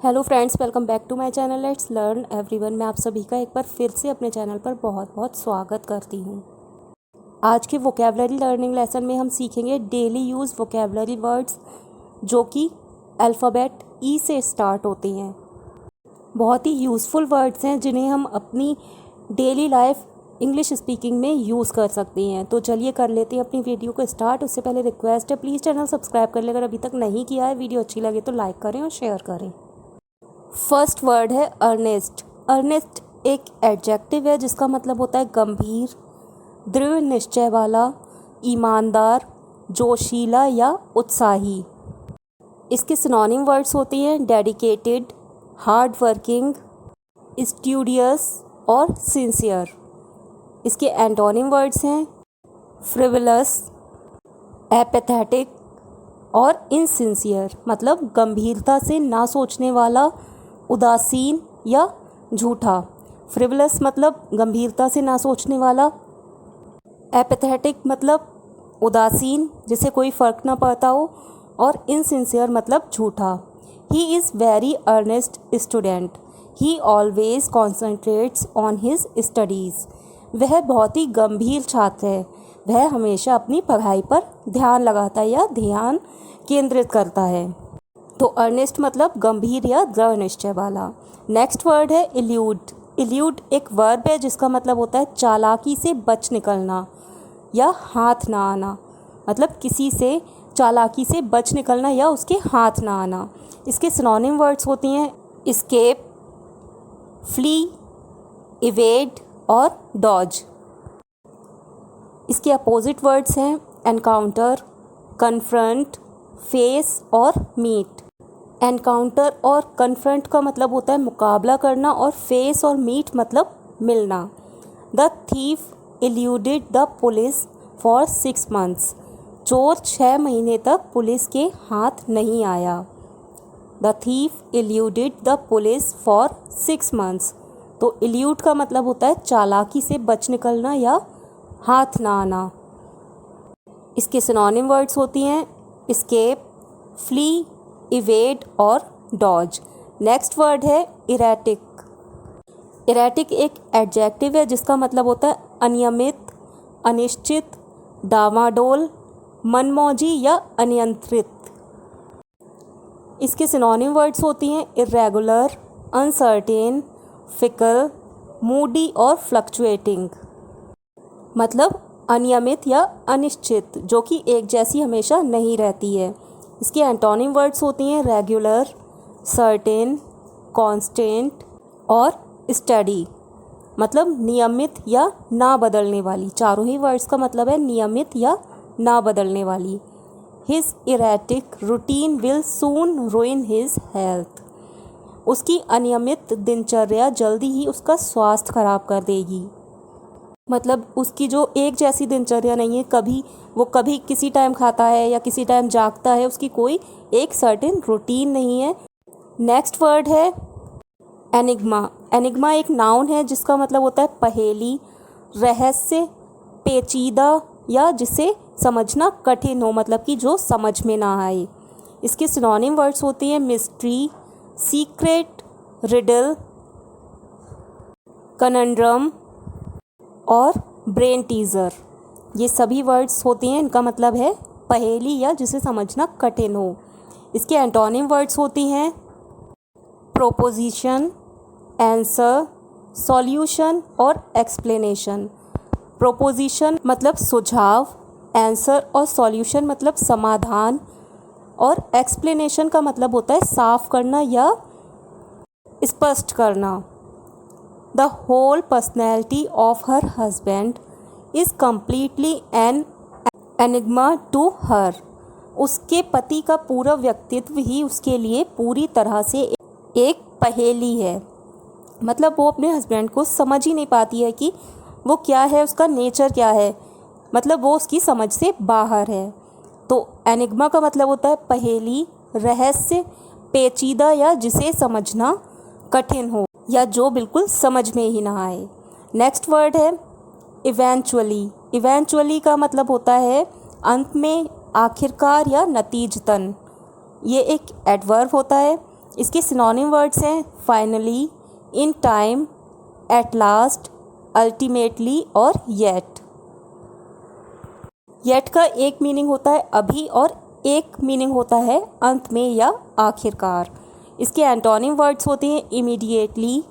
Hello friends, welcome back to my channel let's learn everyone. मैं आप सभी का एक बार फिर से अपने चैनल पर बहुत बहुत स्वागत करती हूँ। आज के वोकेबलरी लर्निंग लेसन में हम सीखेंगे डेली यूज़ वोकेबलरी वर्ड्स जो कि अल्फ़ाबेट ई से स्टार्ट होते हैं। बहुत ही यूज़फुल वर्ड्स हैं जिन्हें हम अपनी डेली लाइफ इंग्लिश स्पीकिंग में यूज़ कर सकते हैं। तो चलिए कर लेते हैं अपनी वीडियो को स्टार्ट। उससे पहले रिक्वेस्ट है, प्लीज़ चैनल सब्सक्राइब कर लें अगर अभी तक नहीं किया है। वीडियो अच्छी लगे तो लाइक करें और शेयर करें। फर्स्ट वर्ड है अर्नेस्ट। अर्नेस्ट एक एडजेक्टिव है जिसका मतलब होता है गंभीर, दृढ़ निश्चय वाला, ईमानदार, जोशीला या उत्साही। इसके सिनोनिम वर्ड्स होती हैं डेडिकेटेड, हार्ड वर्किंग, स्टूडियस और सिंसियर। इसके एंटोनिम वर्ड्स हैं फ्रिवलस, एपैथेटिक और इनसिंसियर। मतलब गंभीरता से ना सोचने वाला, उदासीन या झूठा। फ्रिवलस मतलब गंभीरता से ना सोचने वाला, एपैथेटिक मतलब उदासीन जिसे कोई फ़र्क ना पड़ता हो, और इनसिंसियर मतलब झूठा। He is very earnest student, he always concentrates on his studies. वह बहुत ही गंभीर छात्र है, वह हमेशा अपनी पढ़ाई पर ध्यान लगाता है या ध्यान केंद्रित करता है। तो अर्नेस्ट मतलब गंभीर या दृढ़ निश्चय वाला। नेक्स्ट वर्ड है इल्यूड। इल्यूड एक वर्ब है जिसका मतलब होता है चालाकी से बच निकलना या हाथ ना आना। मतलब किसी से चालाकी से बच निकलना या उसके हाथ ना आना। इसके सिनोनिम वर्ड्स होती हैं एस्केप, फ्ली, इवेड और डॉज। इसके अपोजिट वर्ड्स हैं एनकाउंटर, कन्फ्रंट, फेस और मीट। एनकाउंटर और कन्फ्रंट का मतलब होता है मुकाबला करना, और फेस और मीट मतलब मिलना। The thief eluded the police for 6 months। चोर 6 महीने तक पुलिस के हाथ नहीं आया। The thief eluded the police for 6 months। तो इल्यूड का मतलब होता है चालाकी से बच निकलना या हाथ ना आना। इसके सिनोनिम वर्ड्स होती हैं एस्केप, फ्ली, इवेड और डॉज। नेक्स्ट वर्ड है इरेटिक। इरेटिक एक एडजेक्टिव है जिसका मतलब होता है अनियमित, अनिश्चित, डावाडोल, मनमौजी या अनियंत्रित। इसके सिनोनिम वर्ड्स होती हैं इर्रेगुलर, अनसर्टेन, फिकल, मूडी और फ्लक्चुएटिंग। मतलब अनियमित या अनिश्चित, जो कि एक जैसी हमेशा नहीं रहती है। इसके एंटोनिम वर्ड्स होती हैं रेगुलर, सर्टेन, कांस्टेंट और स्टडी। मतलब नियमित या ना बदलने वाली। चारों ही वर्ड्स का मतलब है नियमित या ना बदलने वाली। His erratic routine will soon ruin his health. उसकी अनियमित दिनचर्या जल्दी ही उसका स्वास्थ्य खराब कर देगी। मतलब उसकी जो एक जैसी दिनचर्या नहीं है, कभी किसी टाइम खाता है या किसी टाइम जागता है, उसकी कोई एक सर्टेन रूटीन नहीं है। नेक्स्ट वर्ड है एनिग्मा। एनिग्मा एक नाउन है जिसका मतलब होता है पहेली, रहस्य, पेचीदा या जिसे समझना कठिन हो, मतलब कि जो समझ में ना आए। इसके सिनोनिम वर्ड्स होती हैं मिस्ट्री, सीक्रेट, रिडल, कनंड्रम और ब्रेन टीज़र। ये सभी वर्ड्स होती हैं, इनका मतलब है पहेली या जिसे समझना कठिन हो। इसके एंटोनिम वर्ड्स होती हैं प्रोपोजिशन, आंसर, सॉल्यूशन और एक्सप्लेनेशन। प्रोपोजिशन मतलब सुझाव, आंसर और सॉल्यूशन मतलब समाधान, और एक्सप्लेनेशन का मतलब होता है साफ करना या स्पष्ट करना। The whole personality of her husband is completely an enigma to her। उसके पति का पूरा व्यक्तित्व ही उसके लिए पूरी तरह से एक पहेली है। मतलब वो अपने हस्बैंड को समझ ही नहीं पाती है कि वो क्या है, उसका नेचर क्या है। मतलब वो उसकी समझ से बाहर है। तो एनिग्मा का मतलब होता है पहेली, रहस्य, पेचीदा या जिसे समझना कठिन हो या जो बिल्कुल समझ में ही ना आए। नेक्स्ट वर्ड है इवेंचुअली। इवेंचुअली का मतलब होता है अंत में, आखिरकार या नतीजतन। ये एक एडवर्ब होता है इसके सिनोनिम वर्ड्स हैं finally, in time, at last, ultimately और येट। येट का एक मीनिंग होता है अभी और एक मीनिंग होता है अंत में या आखिरकार। इसके एंटोनिम वर्ड्स होते हैं इमीडिएटली,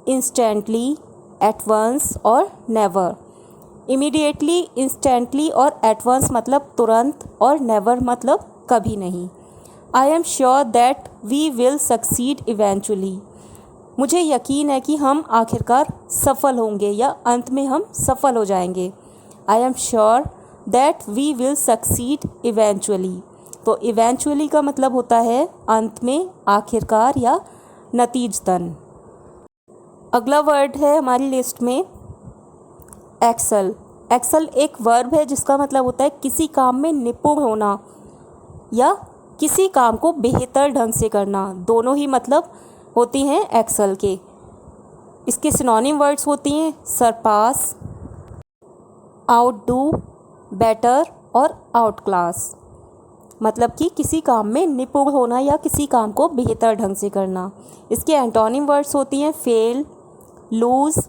इंस्टेंटली, एट वंस और नेवर। इमीडिएटली, इंस्टेंटली और एट वंस मतलब तुरंत और नेवर मतलब कभी नहीं। I am sure that we will succeed eventually. मुझे यकीन है कि हम आखिरकार सफल होंगे या अंत में हम सफल हो जाएंगे। I am sure that we will succeed eventually. तो इवेंचुअली का मतलब होता है अंत में, आखिरकार या नतीजतन। अगला वर्ड है हमारी लिस्ट में एक्सेल। एक्सेल एक वर्ब है जिसका मतलब होता है किसी काम में निपुण होना या किसी काम को बेहतर ढंग से करना। दोनों ही मतलब होती हैं एक्सेल के। इसके सिनोनिम वर्ड्स होती हैं सरपास, आउटडू, बेटर और आउट क्लास। मतलब कि किसी काम में निपुण होना या किसी काम को बेहतर ढंग से करना। इसके एंटोनिम वर्ड्स होती हैं फेल, लूज़,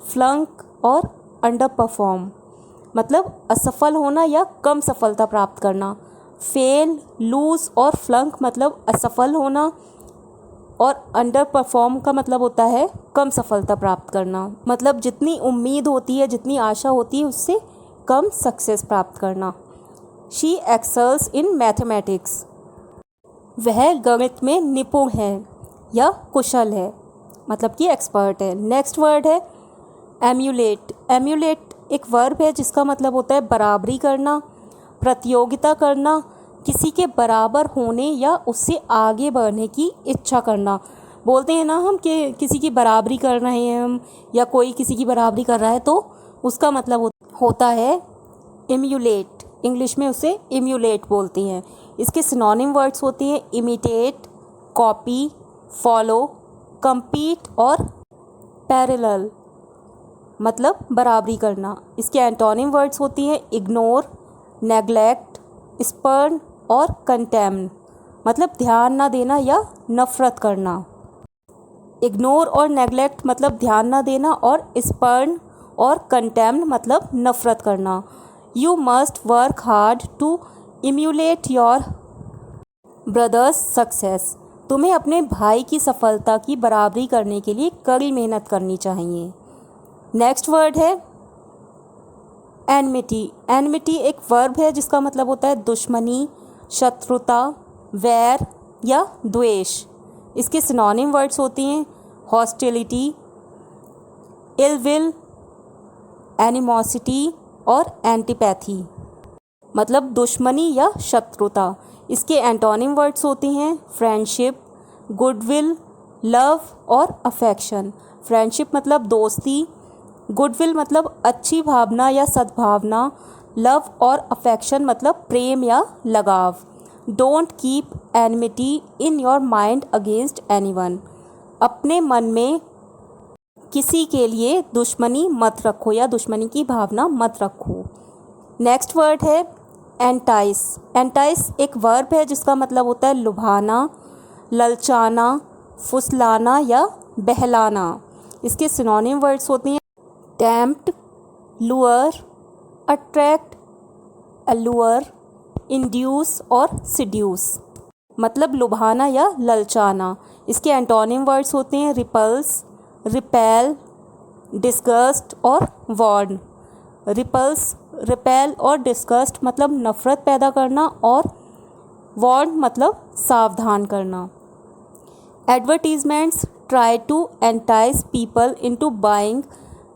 फ्लंक और अंडर परफॉर्म। मतलब असफल होना या कम सफलता प्राप्त करना। फेल, लूज़ और फ्लंक मतलब असफल होना और अंडर परफॉर्म का मतलब होता है कम सफलता प्राप्त करना। मतलब जितनी उम्मीद होती है, जितनी आशा होती है उससे कम सक्सेस प्राप्त करना। She excels in mathematics. वह गणित में निपुण है या कुशल है, मतलब कि एक्सपर्ट है। नेक्स्ट वर्ड है एम्यूलेट। एम्यूलेट एक वर्ब है जिसका मतलब होता है बराबरी करना, प्रतियोगिता करना, किसी के बराबर होने या उससे आगे बढ़ने की इच्छा करना। बोलते हैं ना हम कि किसी की बराबरी कर रहे हैं हम, या कोई किसी की बराबरी कर रहा है, तो उसका मतलब होता है एम्यूलेट। इंग्लिश में उसे एम्यूलेट बोलते हैं। इसके सिनोनिम वर्ड्स होते हैं इमिटेट, कॉपी, फॉलो, कम्पीट और पैरेलल। मतलब बराबरी करना। इसके एंटोनिम वर्ड्स होती हैं इग्नोर, नेगलेक्ट, स्पर्न और कंटेम्न। मतलब ध्यान ना देना या नफ़रत करना। इग्नोर और नेगलेक्ट मतलब ध्यान ना देना और स्पर्न और कंटेम्न मतलब नफ़रत करना। You must work hard to emulate your brother's success. तुम्हें अपने भाई की सफलता की बराबरी करने के लिए कड़ी मेहनत करनी चाहिए। नेक्स्ट वर्ड है एनमिटी। एनमिटी एक वर्ब है जिसका मतलब होता है दुश्मनी, शत्रुता, वैर या द्वेष। इसके सिनोनिम वर्ड्स होती हैं हॉस्टिलिटी, इल विल, एनिमोसिटी और एंटीपैथी। मतलब दुश्मनी या शत्रुता। इसके एंटोनिम वर्ड्स होती हैं फ्रेंडशिप, गुडविल, लव और अफेक्शन। फ्रेंडशिप मतलब दोस्ती, गुडविल मतलब अच्छी भावना या सद्भावना, लव और अफेक्शन मतलब प्रेम या लगाव। Don't keep enmity in your mind against anyone. अपने मन में किसी के लिए दुश्मनी मत रखो या दुश्मनी की भावना मत रखो। नेक्स्ट वर्ड है एंटाइस। एंटाइस एक वर्ब है जिसका मतलब होता है लुभाना, ललचाना, फुसलाना या बहलाना। इसके सिनोनिम वर्ड्स होती हैं tempt, lure, attract, allure, induce और सिड्यूस। मतलब लुभाना या ललचाना। इसके एंटोनिम वर्ड्स होते हैं रिपल्स, रिपेल, डिस्गस्ट और वार्न। रिपल्स, रिपेल और डिस्गस्ट मतलब नफ़रत पैदा करना और वार्न मतलब सावधान करना। Advertisements try to entice people into buying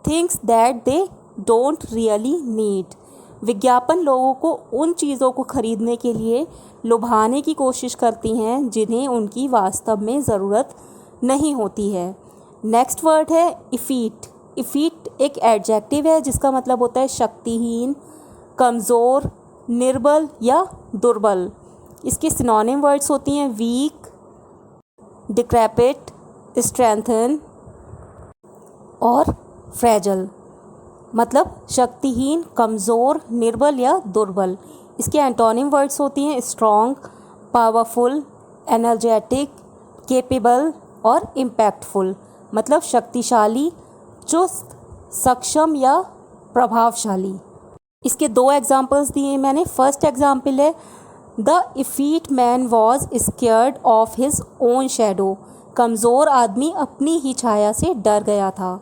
things that they don't really need. विज्ञापन लोगों को उन चीज़ों को खरीदने के लिए लुभाने की कोशिश करती हैं जिन्हें उनकी वास्तव में ज़रूरत नहीं होती है। नेक्स्ट वर्ड है इफ़ीट। इफ़ीट एक एडजेक्टिव है जिसका मतलब होता है शक्तिहीन, कमज़ोर, निर्बल या दुर्बल। इसके सिनोनिम वर्ड्स होती हैं वीक, डिक्रैपिट, स्ट्रेंथन और फ्रेजल। मतलब शक्तिहीन, कमज़ोर, निर्बल या दुर्बल। इसके एंटोनिम वर्ड्स होती हैं स्ट्रॉन्ग, पावरफुल, एनर्जेटिक, केपेबल और इम्पैक्टफुल, मतलब शक्तिशाली, चुस्त, सक्षम या प्रभावशाली। इसके 2 एग्जाम्पल्स दिए मैंने। फर्स्ट एग्जाम्पल है the effete man was scared of his own shadow, कमज़ोर आदमी अपनी ही छाया से डर गया था।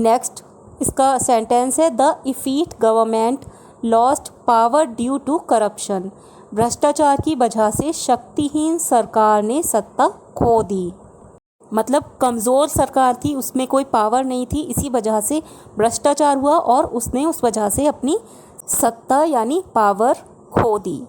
नेक्स्ट इसका सेंटेंस है the effete government lost power due to corruption, भ्रष्टाचार की वजह से शक्तिहीन सरकार ने सत्ता खो दी। मतलब कमज़ोर सरकार थी, उसमें कोई पावर नहीं थी, इसी वजह से भ्रष्टाचार हुआ और उसने उस वजह से अपनी सत्ता यानी पावर खो दी।